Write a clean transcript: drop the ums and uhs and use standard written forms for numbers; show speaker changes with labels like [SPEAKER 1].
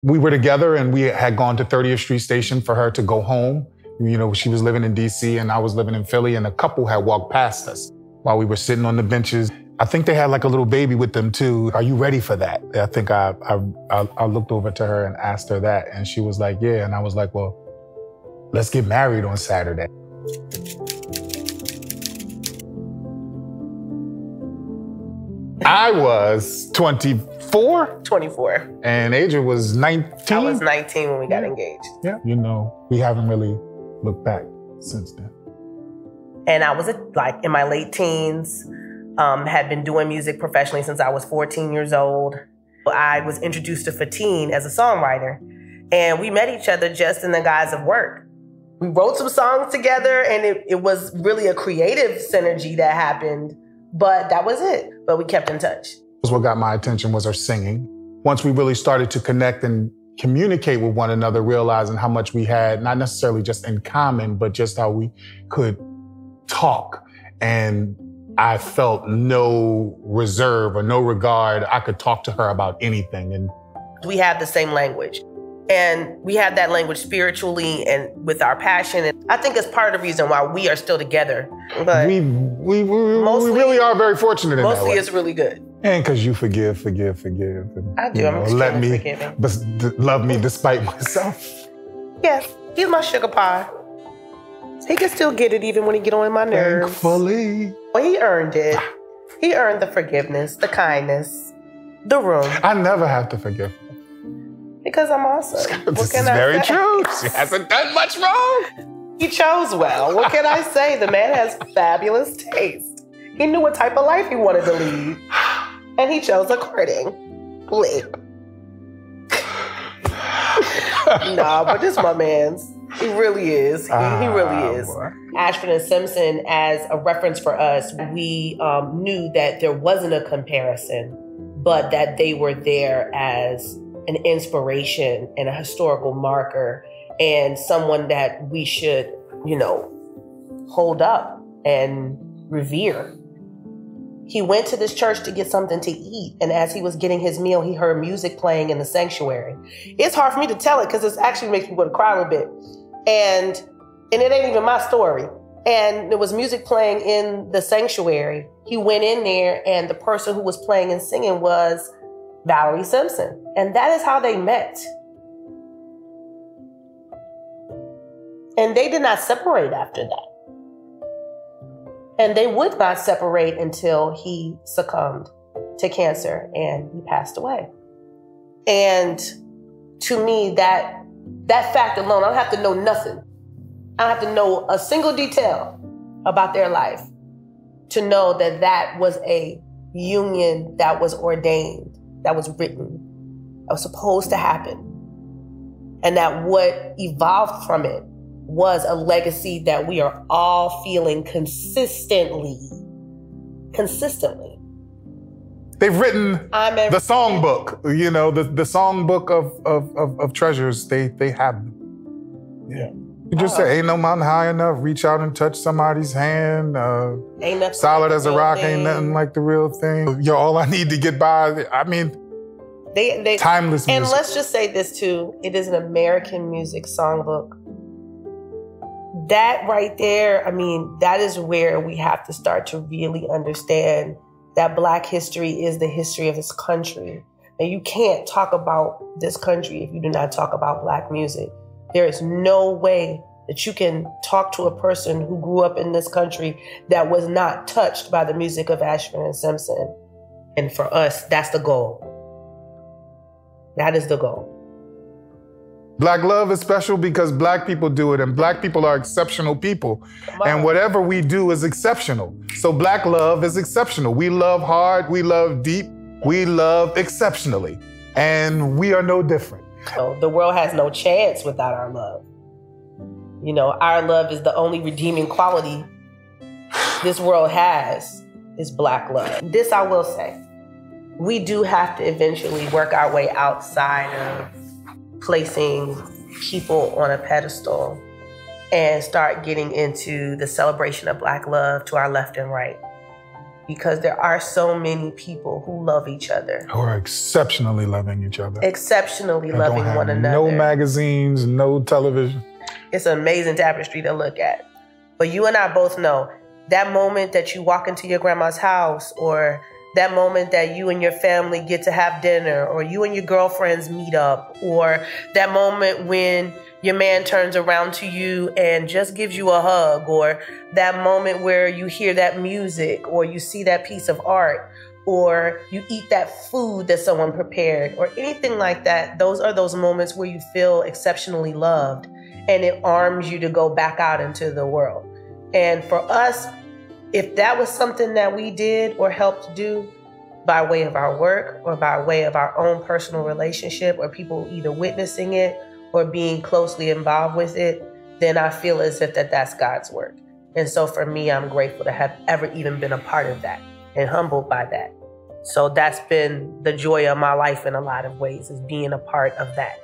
[SPEAKER 1] We were together and we had gone to 30th Street Station for her to go home. You know, she was living in DC and I was living in Philly, and a couple had walked past us while we were sitting on the benches. I think they had like a little baby with them too. Are you ready for that? I think I looked over to her and asked her that, and she was like, yeah. And I was like, well, let's get married on Saturday. I was 24.
[SPEAKER 2] 24.
[SPEAKER 1] And Aja was 19.
[SPEAKER 2] I was 19 when we got engaged.
[SPEAKER 1] Yeah. You know, we haven't really looked back since then.
[SPEAKER 2] And I was like in my late teens, had been doing music professionally since I was 14 years old. I was introduced to Fatin as a songwriter, and we met each other just in the guise of work. We wrote some songs together, and it was really a creative synergy that happened, but that was it. But we kept in touch.
[SPEAKER 1] What got my attention was her singing. Once we really started to connect and communicate with one another, realizing how much we had, not necessarily just in common, but just how we could talk. And I felt no reserve or no regard. I could talk to her about anything. And
[SPEAKER 2] we have the same language. And we have that language spiritually and with our passion. And I think it's part of the reason why we are still together. But
[SPEAKER 1] we really are very fortunate in that way.
[SPEAKER 2] Mostly it's really good.
[SPEAKER 1] And because you forgive. And,
[SPEAKER 2] I do. I'm extremely forgiving.
[SPEAKER 1] Love me despite myself.
[SPEAKER 2] Yes, he's my sugar pie. He can still get it even when he get on my nerves.
[SPEAKER 1] Thankfully.
[SPEAKER 2] Well, he earned it. He earned the forgiveness, the kindness, the room.
[SPEAKER 1] I never have to forgive.
[SPEAKER 2] Because I'm awesome.
[SPEAKER 1] This is very true. She hasn't done much wrong.
[SPEAKER 2] He chose well. What can I say? The man has fabulous taste. He knew what type of life he wanted to lead. And he chose accordingly. Nah, but this is my man's. He really is. He really is. Boy. Ashford and Simpson, as a reference for us, we knew that there wasn't a comparison, but that they were there as an inspiration and a historical marker and someone that we should, you know, hold up and revere. He went to this church to get something to eat. And as he was getting his meal, he heard music playing in the sanctuary. It's hard for me to tell it because it actually makes me want to cry a little bit. And it ain't even my story. And there was music playing in the sanctuary. He went in there and the person who was playing and singing was Valerie Simpson. And that is how they met. And they did not separate after that. And they would not separate until he succumbed to cancer and he passed away. And to me, that fact alone, I don't have to know nothing. I don't have to know a single detail about their life to know that that was a union that was ordained, that was written, that was supposed to happen. And that what evolved from it was a legacy that we are all feeling consistently.
[SPEAKER 1] They've written the songbook, you know, the songbook of treasures. They have them. Yeah. You just say, ain't no mountain high enough. Reach out and touch somebody's hand.
[SPEAKER 2] Ain't nothing
[SPEAKER 1] solid as a rock, ain't nothing like the real thing. You're all I need to get by. I mean,
[SPEAKER 2] they
[SPEAKER 1] timeless music.
[SPEAKER 2] And let's just say this too. It is an American music songbook. That right there, I mean, that is where we have to start to really understand that Black history is the history of this country. And you can't talk about this country if you do not talk about Black music. There is no way that you can talk to a person who grew up in this country that was not touched by the music of Ashford and Simpson. And for us, that's the goal. That is the goal.
[SPEAKER 1] Black love is special because Black people do it, and Black people are exceptional people. And whatever we do is exceptional. So Black love is exceptional. We love hard, we love deep, we love exceptionally. And we are no different.
[SPEAKER 2] So the world has no chance without our love. You know, our love is the only redeeming quality this world has, is Black love. This I will say, we do have to eventually work our way outside of placing people on a pedestal and start getting into the celebration of Black love to our left and right. because there are so many people who love each other.
[SPEAKER 1] Who are exceptionally loving each other.
[SPEAKER 2] Exceptionally loving one another.
[SPEAKER 1] No magazines, no television.
[SPEAKER 2] It's an amazing tapestry to look at. But you and I both know that moment that you walk into your grandma's house, or that moment that you and your family get to have dinner, or you and your girlfriends meet up, or that moment when your man turns around to you and just gives you a hug, or that moment where you hear that music, or you see that piece of art, or you eat that food that someone prepared, or anything like that. Those are those moments where you feel exceptionally loved, and it arms you to go back out into the world. And for us, if that was something that we did or helped do by way of our work or by way of our own personal relationship, or people either witnessing it or being closely involved with it, then I feel as if that's God's work. And so for me, I'm grateful to have ever even been a part of that and humbled by that. So that's been the joy of my life in a lot of ways, is being a part of that.